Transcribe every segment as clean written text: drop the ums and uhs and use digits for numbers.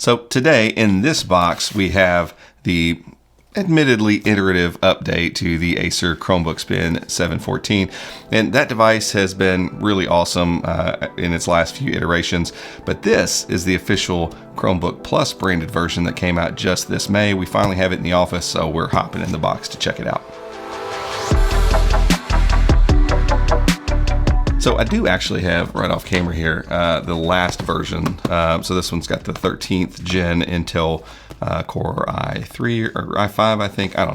So today in this box, we have the admittedly iterative update to the Acer Chromebook Spin 714. And that device has been really awesome in its last few iterations. But this is the official Chromebook Plus branded version that came out just this May. We finally have it in the office, so we're hopping in the box to check it out. So I do actually have right off camera here the last version. So this one's got the 13th gen Intel Core i3 or i5, I think. I don't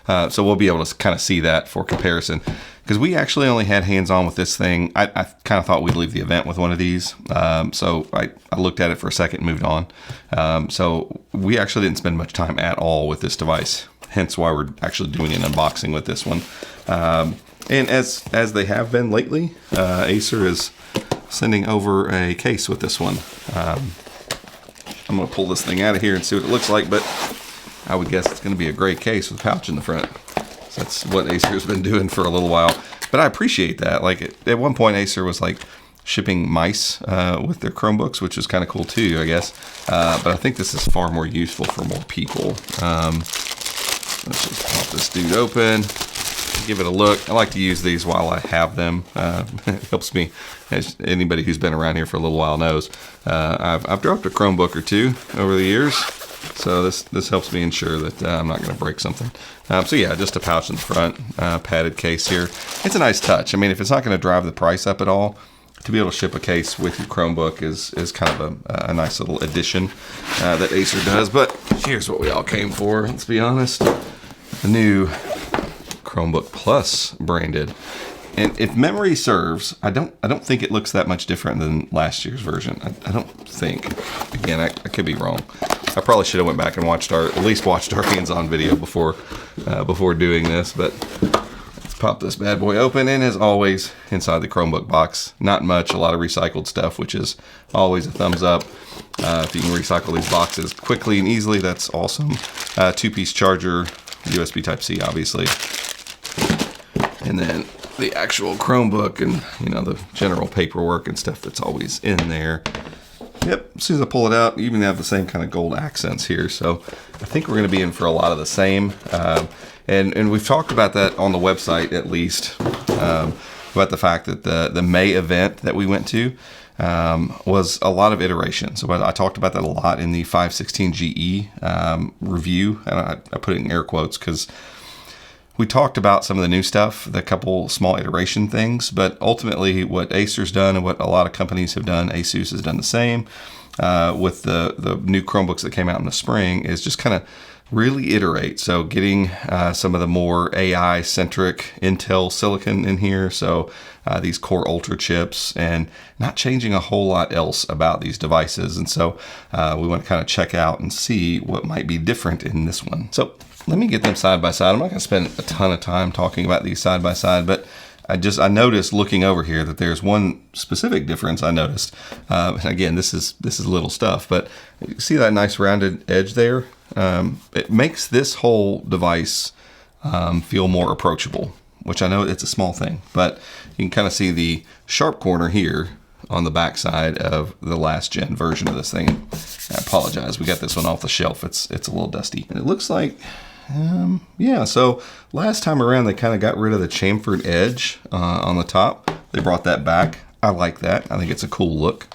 know. So we'll be able to kind of see that for comparison. Because we actually only had hands-on with this thing. I kind of thought we'd leave the event with one of these. So I looked at it for a second and moved on. So we actually didn't spend much time at all with this device. Hence why we're actually doing an unboxing with this one. And as they have been lately, Acer is sending over a case with this one. I'm going to pull this thing out of here and see what it looks like, but I would guess it's going to be a gray case with a pouch in the front. So that's what Acer's been doing for a little while. But I appreciate that. Like at one point, Acer was like shipping mice with their Chromebooks, which is kind of cool too, I guess. But I think this is far more useful for more people. Let's just pop this dude open. Give it a look. I like to use these while I have them. It helps me, as anybody who's been around here for a little while knows. I've dropped a Chromebook or two over the years, so this helps me ensure that I'm not going to break something. So yeah, just a pouch in the front, padded case here. It's a nice touch. I mean, if it's not going to drive the price up at all, to be able to ship a case with your Chromebook is kind of a nice little addition that Acer does. But here's what we all came for, let's be honest. The new Chromebook Plus branded, and if memory serves, I don't think it looks that much different than last year's version. I don't think. Again, I could be wrong. I probably should have went back and at least watched our hands-on video before doing this. But let's pop this bad boy open, and as always, inside the Chromebook box, not much. A lot of recycled stuff, which is always a thumbs up. If you can recycle these boxes quickly and easily, that's awesome. Two-piece charger, USB Type-C, obviously. And then the actual Chromebook and, you know, the general paperwork and stuff that's always in there. Yep, as soon as I pull it out, you even have the same kind of gold accents here. So I think we're going to be in for a lot of the same. And we've talked about that on the website, at least, about the fact that the May event that we went to was a lot of iterations. So I talked about that a lot in the 516 GE review. And I put it in air quotes because we talked about some of the new stuff, the couple small iteration things, but ultimately what Acer's done and what a lot of companies have done, Asus has done the same with the new Chromebooks that came out in the spring, is just kind of really iterate. So getting some of the more AI-centric Intel silicon in here, so these Core Ultra chips, and not changing a whole lot else about these devices. And so we want to kind of check out and see what might be different in this one. So let me get them side by side. I'm not going to spend a ton of time talking about these side by side, but I noticed looking over here that there's one specific difference I noticed. Again, this is little stuff, but you see that nice rounded edge there? It makes this whole device feel more approachable, which I know it's a small thing, but you can kind of see the sharp corner here on the back side of the last gen version of this thing. I apologize, we got this one off the shelf. It's a little dusty. And it looks like, yeah, so last time around they kind of got rid of the chamfered edge on the top. They brought that back. I like that. I think it's a cool look.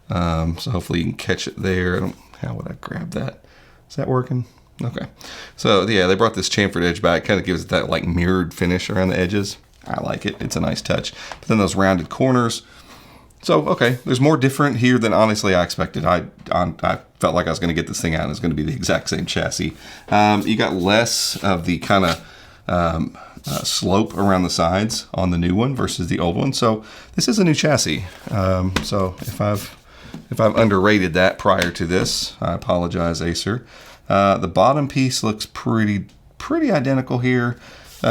So hopefully you can catch it there. How would I grab that? Is that working? Okay. So yeah, they brought this chamfered edge back. Kind of gives it that like mirrored finish around the edges. I like it. It's a nice touch. But then those rounded corners. So, okay, there's more different here than honestly I expected. I felt like I was going to get this thing out and it's going to be the exact same chassis. You got less of the kind of slope around the sides on the new one versus the old one. So this is a new chassis. So if I've underrated that prior to this, I apologize, Acer. The bottom piece looks pretty identical here.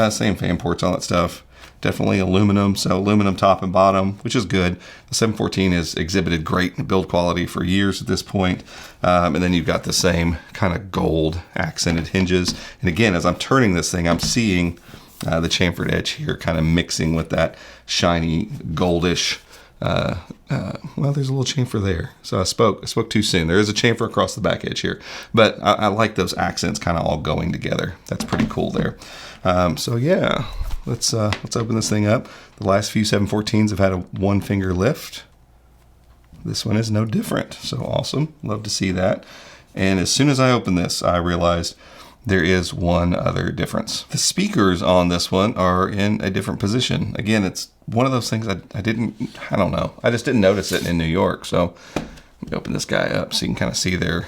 Same fan ports, all that stuff. Definitely aluminum, so aluminum top and bottom, which is good. The 714 has exhibited great build quality for years at this point. And then you've got the same kind of gold accented hinges. And again, as I'm turning this thing, I'm seeing the chamfered edge here kind of mixing with that shiny goldish well, there's a little chamfer there. So I spoke too soon. There is a chamfer across the back edge here, but I like those accents kind of all going together. That's pretty cool there. So yeah, let's open this thing up. The last few 714s have had a 1-finger lift. This one is no different. So awesome. Love to see that. And as soon as I opened this, I realized there is one other difference. The speakers on this one are in a different position. Again, it's one of those things I don't know. I just didn't notice it in New York. So let me open this guy up so you can kind of see their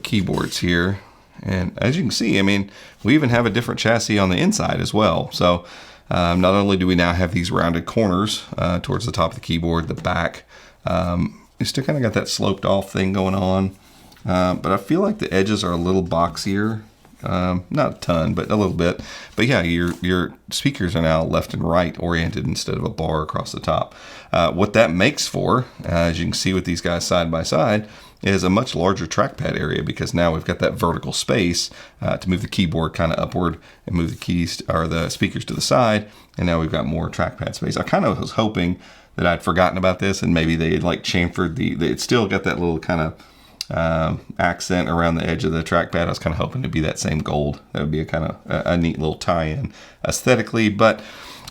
keyboards here. And as you can see, I mean, we even have a different chassis on the inside as well. So not only do we now have these rounded corners towards the top of the keyboard, the back, you still kind of got that sloped off thing going on. But I feel like the edges are a little boxier. Not a ton, but a little bit. But yeah, your speakers are now left and right oriented instead of a bar across the top. What that makes for, as you can see with these guys side by side, is a much larger trackpad area, because now we've got that vertical space to move the keyboard kind of upward and move the keys or the speakers to the side. And now we've got more trackpad space. I kind of was hoping that I'd forgotten about this and maybe they had like chamfered it's still got that little kind of accent around the edge of the trackpad. I was kind of hoping to be that same gold. That would be a kind of a neat little tie-in aesthetically, but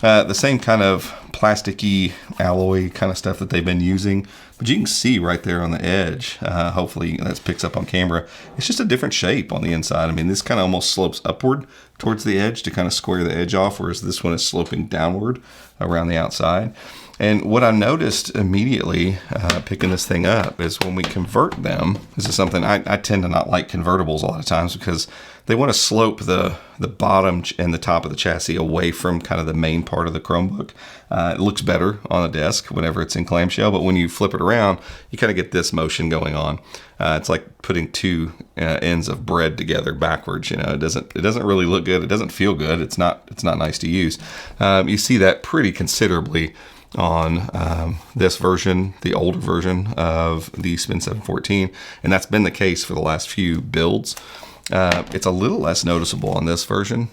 the same kind of plasticky alloy kind of stuff that they've been using. But you can see right there on the edge, hopefully that picks up on camera, it's just a different shape on the inside. I mean, this kind of almost slopes upward towards the edge to kind of square the edge off, whereas this one is sloping downward around the outside. And what I noticed immediately picking this thing up is when we convert them, this is something I tend to not like convertibles a lot of times, because they want to slope the bottom and the top of the chassis away from kind of the main part of the Chromebook. It looks better on a desk whenever it's in clamshell, but when you flip it around, you kind of get this motion going on. It's like putting two ends of bread together backwards. You know, it doesn't really look good. It doesn't feel good. It's not nice to use. You see that pretty considerably on this version, the older version of the Spin 714, and that's been the case for the last few builds. It's a little less noticeable on this version.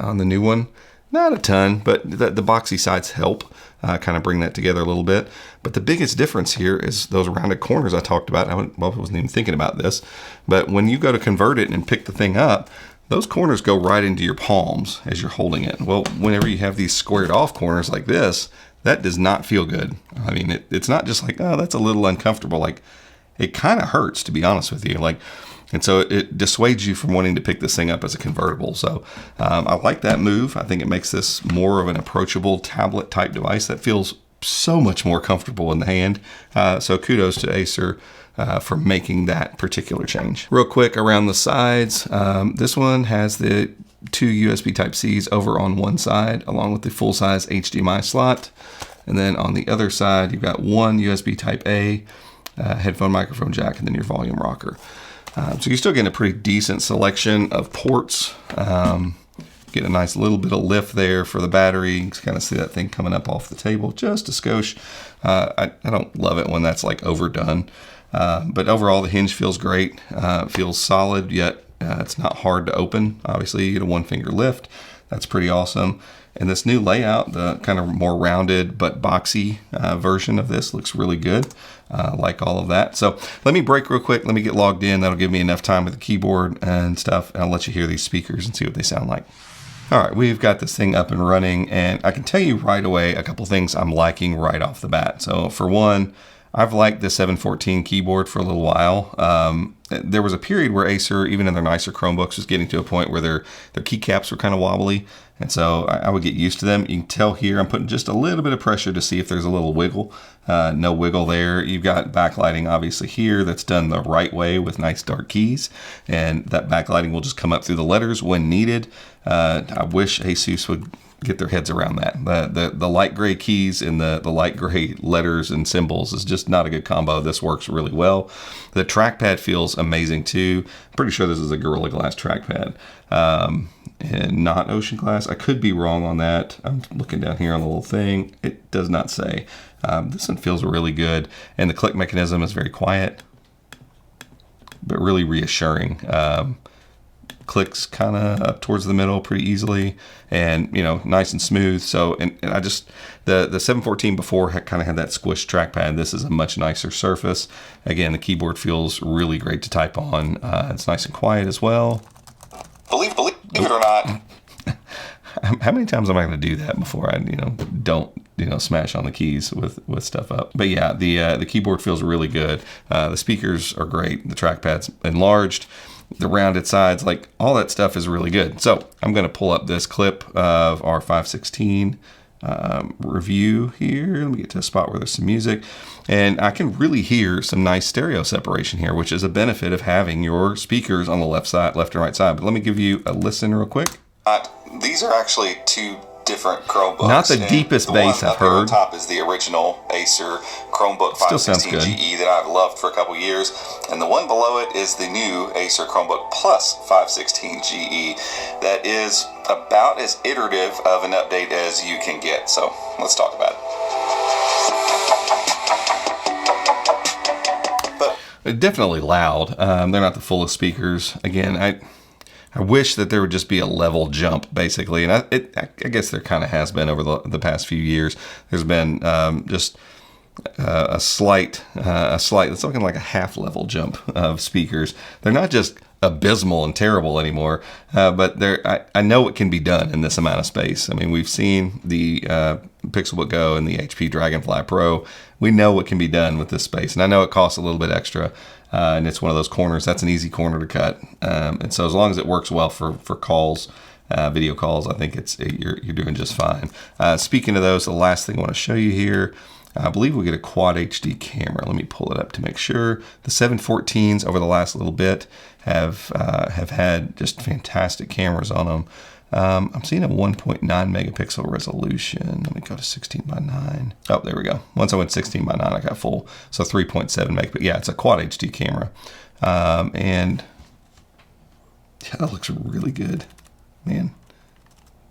On the new one, not a ton, but the boxy sides help kind of bring that together a little bit. But the biggest difference here is those rounded corners I talked about. I wasn't even thinking about this, but when you go to convert it and pick the thing up, those corners go right into your palms as you're holding it. Well, whenever you have these squared off corners like this, that does not feel good. I mean, it's not just like, oh, that's a little uncomfortable. Like, it kind of hurts, to be honest with you. Like, and so it dissuades you from wanting to pick this thing up as a convertible. So I like that move. I think it makes this more of an approachable tablet type device that feels so much more comfortable in the hand. So kudos to Acer for making that particular change. Real quick around the sides, this one has the two USB Type-Cs over on one side, along with the full-size HDMI slot. And then on the other side, you've got one USB Type-A, headphone microphone jack, and then your volume rocker. So you're still getting a pretty decent selection of ports. Get a nice little bit of lift there for the battery. You can kind of see that thing coming up off the table just a skosh. I don't love it when that's like overdone. But overall, the hinge feels great. It feels solid, yet it's not hard to open. Obviously, you get a 1-finger lift. That's pretty awesome. And this new layout, the kind of more rounded but boxy version of this, looks really good. Like all of that. So let me break real quick. Let me get logged in. That'll give me enough time with the keyboard and stuff. And I'll let you hear these speakers and see what they sound like. All right, we've got this thing up and running, and I can tell you right away a couple things I'm liking right off the bat. So for one, I've liked the 714 keyboard for a little while. There was a period where Acer, even in their nicer Chromebooks, was getting to a point where their keycaps were kind of wobbly. And so I would get used to them. You can tell here I'm putting just a little bit of pressure to see if there's a little wiggle. No wiggle there. You've got backlighting obviously here that's done the right way with nice dark keys. And that backlighting will just come up through the letters when needed. I wish Asus would get their heads around that. The light gray keys and the light gray letters and symbols is just not a good combo. This works really well. The trackpad feels amazing too. I'm pretty sure this is a Gorilla Glass trackpad. And not Ocean Glass. I could be wrong on that. I'm looking down here on the little thing. It does not say. This one feels really good. And the click mechanism is very quiet, but really reassuring. clicks kind of up towards the middle pretty easily, and nice and smooth. So and I just the 714 before kind of had that squish trackpad. This is a much nicer surface. Again, the keyboard feels really great to type on. It's nice and quiet as well. Believe it or not. How many times am I going to do that before I don't smash on the keys with stuff up? But yeah, the keyboard feels really good. The speakers are great. The trackpad's enlarged. The rounded sides, like all that stuff is really good. So I'm going to pull up this clip of our 516 review here. Let me get to a spot where there's some music, and I can really hear some nice stereo separation here, which is a benefit of having your speakers on the left and right side. But let me give you a listen real quick. These are actually two different Chromebooks. Not the deepest bass I've heard. The top is the original Acer Chromebook 516 GE that I've loved for a couple years, and the one below it is the new Acer Chromebook Plus 516 GE that is about as iterative of an update as you can get. So let's talk about it. But definitely loud. They're not the fullest speakers. Again, I wish that there would just be a level jump, basically, and I guess there kind of has been over the past few years. There's been just a slight, it's looking like a half level jump of speakers. They're not just abysmal and terrible anymore, but I know it can be done in this amount of space. I mean, we've seen the Pixelbook Go and the HP Dragonfly Pro. We know what can be done with this space, and I know it costs a little bit extra. And it's one of those corners. That's an easy corner to cut. And so as long as it works well for calls, video calls, I think you're doing just fine. Speaking of those, the last thing I want to show you here, I believe we get a quad HD camera. Let me pull it up to make sure. The 714s over the last little bit have had just fantastic cameras on them. I'm seeing a 1.9 megapixel resolution. Let me go to 16 by 9. Oh, there we go. Once I went 16 by 9, I got full. So 3.7 megapixel. Yeah, it's a quad HD camera. And yeah, that looks really good, man.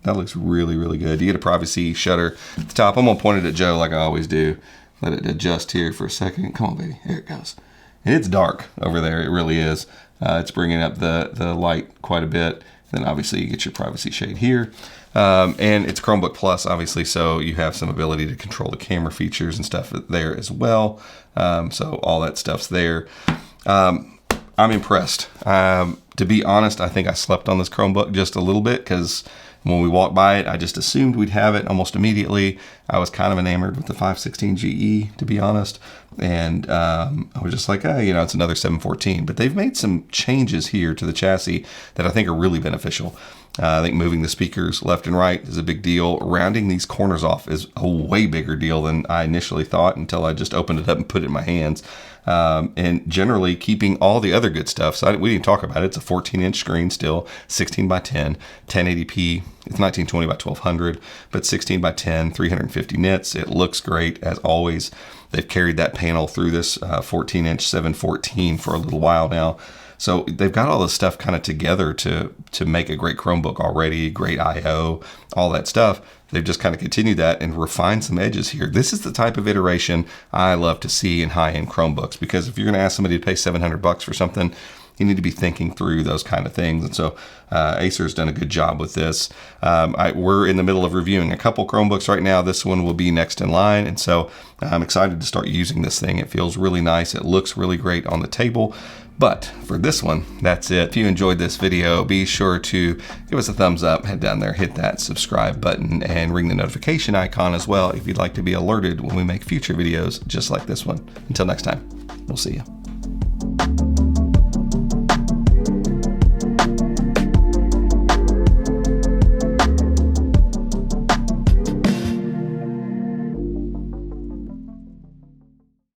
That looks really, really good. You get a privacy shutter at the top. I'm going to point it at Joe like I always do. Let it adjust here for a second. Come on, baby. There it goes. And it's dark over there. It really is. It's bringing up the light quite a bit. Then obviously you get your privacy shade here. And it's Chromebook Plus, obviously, so you have some ability to control the camera features and stuff there as well. So all that stuff's there. I'm impressed. To be honest, I think I slept on this Chromebook just a little bit because when we walked by it, I just assumed we'd have it almost immediately. I was kind of enamored with the 516 GE, to be honest. And I was just like, it's another 714. But they've made some changes here to the chassis that I think are really beneficial. I think moving the speakers left and right is a big deal. Rounding these corners off is a way bigger deal than I initially thought until I just opened it up and put it in my hands. And generally keeping all the other good stuff. So we didn't talk about it. It's a 14-inch screen still, 16 by 10, 1080p. It's 1920 by 1200, but 16 by 10, 350 nits. It looks great as always. They've carried that panel through this 14-inch 714 for a little while now. So they've got all this stuff kind of together to make a great Chromebook already, great I/O, all that stuff. They've just kind of continued that and refined some edges here. This is the type of iteration I love to see in high-end Chromebooks, because if you're going to ask somebody to pay $700 for something, you need to be thinking through those kind of things. And so Acer's done a good job with this. We're in the middle of reviewing a couple Chromebooks right now. This one will be next in line. And so I'm excited to start using this thing. It feels really nice. It looks really great on the table. But for this one, that's it. If you enjoyed this video, be sure to give us a thumbs up, head down there, hit that subscribe button, and ring the notification icon as well if you'd like to be alerted when we make future videos just like this one. Until next time, we'll see you.